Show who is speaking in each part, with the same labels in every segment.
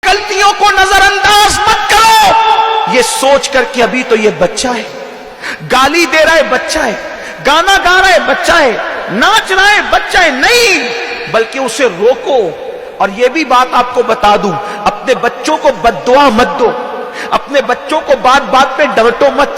Speaker 1: गलतियों को नजर अंदाज मत करो, ये सोच कर कि अभी तो ये बच्चा है, गाली दे रहा है बच्चा है, गाना गा रहा है बच्चा है, नाच रहा है बच्चा है। नहीं, बल्कि उसे रोको। और ये भी बात आपको बता दूं, अपने बच्चों को बद्दुआ मत दो, अपने बच्चों को बात बात पे डांटो मत,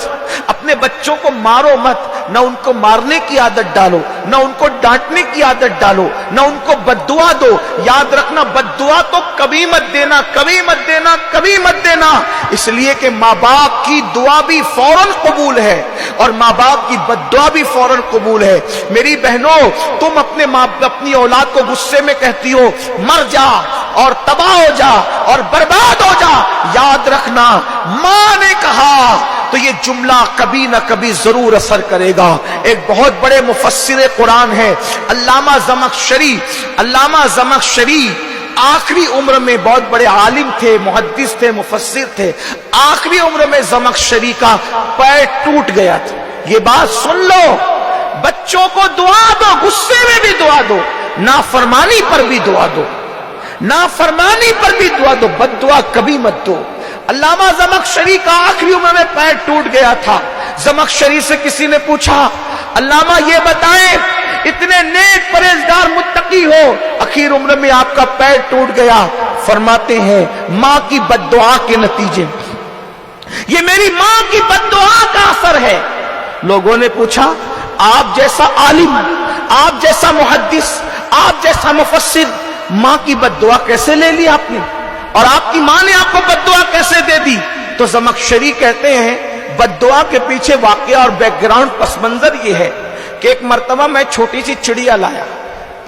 Speaker 1: अपने बच्चों को मारो मत, न उनको मारने की आदत डालो, न उनको डांटने की आदत डालो, न उनको बद्दुआ दो। याद रखना, बद्दुआ तो कभी मत देना, कभी मत देना, कभी मत देना, इसलिए कि माँ बाप की दुआ भी फौरन कबूल है और माँ बाप की बद्दुआ भी फौरन कबूल है। मेरी बहनों, तुम अपनी औलाद को गुस्से में कहती हो मर जा और तबाह हो जा और बर्बाद हो जा, याद रखना मां ने कहा तो ये जुमला कभी ना कभी जरूर असर करेगा। एक बहुत बड़े मुफस्सिर कुरान है अल्लामा ज़मख़शरी, आखिरी उम्र में बहुत बड़े आलिम थे, मुहद्दिस थे, मुफस्सिर थे। आखिरी उम्र में ज़मख़शरी का पैर टूट गया था। ये बात सुन लो, बच्चों को दुआ दो, गुस्से में भी दुआ दो, नाफरमानी पर भी दुआ दो, नाफरमानी पर भी दुआ दो, बद्दुआ कभी मत दो। अल्लामा ज़मख़शरी का आखिरी उम्र में पैर टूट गया था। ज़मख़शरी से किसी ने पूछा, अल्लामा ये बताएं, इतने नेक परहेजगार मुत्तकी हो, आखिर उम्र में आपका पैर टूट गया। फरमाते हैं मां की बद्दुआ के नतीजे, ये मेरी मां की बद्दुआ का असर है। लोगों ने पूछा, आप जैसा आलिम, आप जैसा मुहद्दिस, आप जैसा मुफस्सिर, मां की बद्दुआ कैसे ले ली आपने, और आपकी मां ने आपको बद्दुआ कैसे दे दी? तो ज़मख़शरी कहते हैं बद्दुआ के पीछे वाकया और बैकग्राउंड पस मंजर ये है कि एक मर्तबा मैं छोटी सी चिड़िया लाया।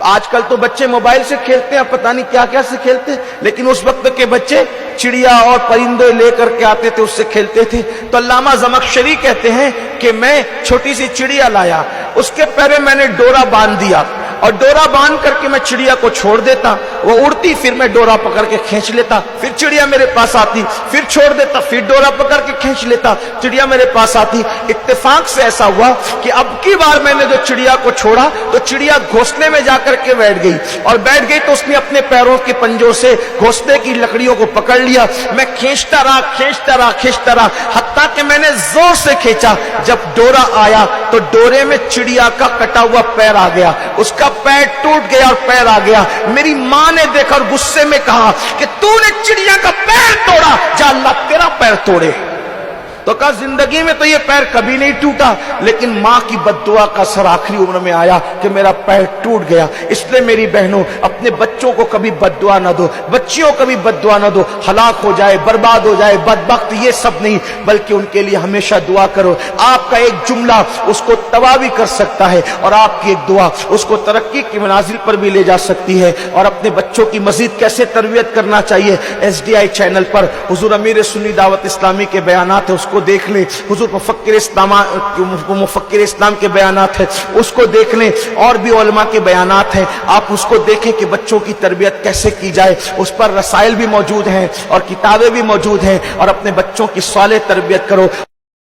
Speaker 1: आजकल तो बच्चे मोबाइल से खेलते हैं, पता नहीं क्या क्या से खेलते हैं, लेकिन उस वक्त के बच्चे चिड़िया और परिंदे लेकर के आते थे, उससे खेलते थे। तो अल्लामा ज़मख़शरी कहते हैं कि मैं छोटी सी चिड़िया लाया, उसके पैर में मैंने डोरा बांध दिया और डोरा बांध करके मैं चिड़िया को छोड़ देता, वो उड़ती, फिर मैं डोरा पकड़ के खींच लेता, फिर चिड़िया मेरे पास आती, फिर छोड़ देता, फिर डोरा पकड़ के खींच लेता, चिड़िया मेरे पास आती। इत्तेफाक से ऐसा हुआ कि अब की बार मैंने जो चिड़िया को छोड़ा तो चिड़िया घोंसले में जाकर के बैठ गई, और बैठ गई तो उसने अपने पैरों के पंजों से घोंसले की लकड़ियों को पकड़ लिया। मैं खींचता रहा, हत्ता कि मैंने जोर से खींचा, जब डोरा आया तो डोरे में चिड़िया का कटा हुआ पैर आ गया, उसका पैर टूट गया और पैर आ गया। मेरी मां ने देखा और गुस्से में कहा कि तूने चिड़िया का पैर तोड़ा, जा अल्लाह तेरा पैर तोड़े। तो कहा जिंदगी में तो ये पैर कभी नहीं टूटा, लेकिन मां की बद्दुआ का असर आखिरी उम्र में आया कि मेरा पैर टूट गया। इसलिए मेरी बहनों, अपने बच्चों को कभी बद्दुआ ना दो, बच्चियों को कभी बद्दुआ ना दो, हलाक हो जाए, बर्बाद हो जाए, बदबख्त, ये सब नहीं, बल्कि उनके लिए हमेशा दुआ करो। आपका एक जुमला उसको तबाह भी कर सकता है और आपकी एक दुआ उसको तरक्की की मनाजिल पर भी ले जा सकती है। और अपने बच्चों की मजीद कैसे तरबियत करना चाहिए, SDI चैनल पर हुजूर अमीर सुन्नी दावत इस्लामी के बयानात है, उसको देख लें। हुजूर मुफक्किर इस्लाम के बयानात है, उसको देख लें। और भी उलमा के बयानात हैं, आप उसको देखें कि बच्चों की तरबियत कैसे की जाए। उस पर रसाइल भी मौजूद हैं और किताबें भी मौजूद हैं, और अपने बच्चों की सालेह तरबियत करो।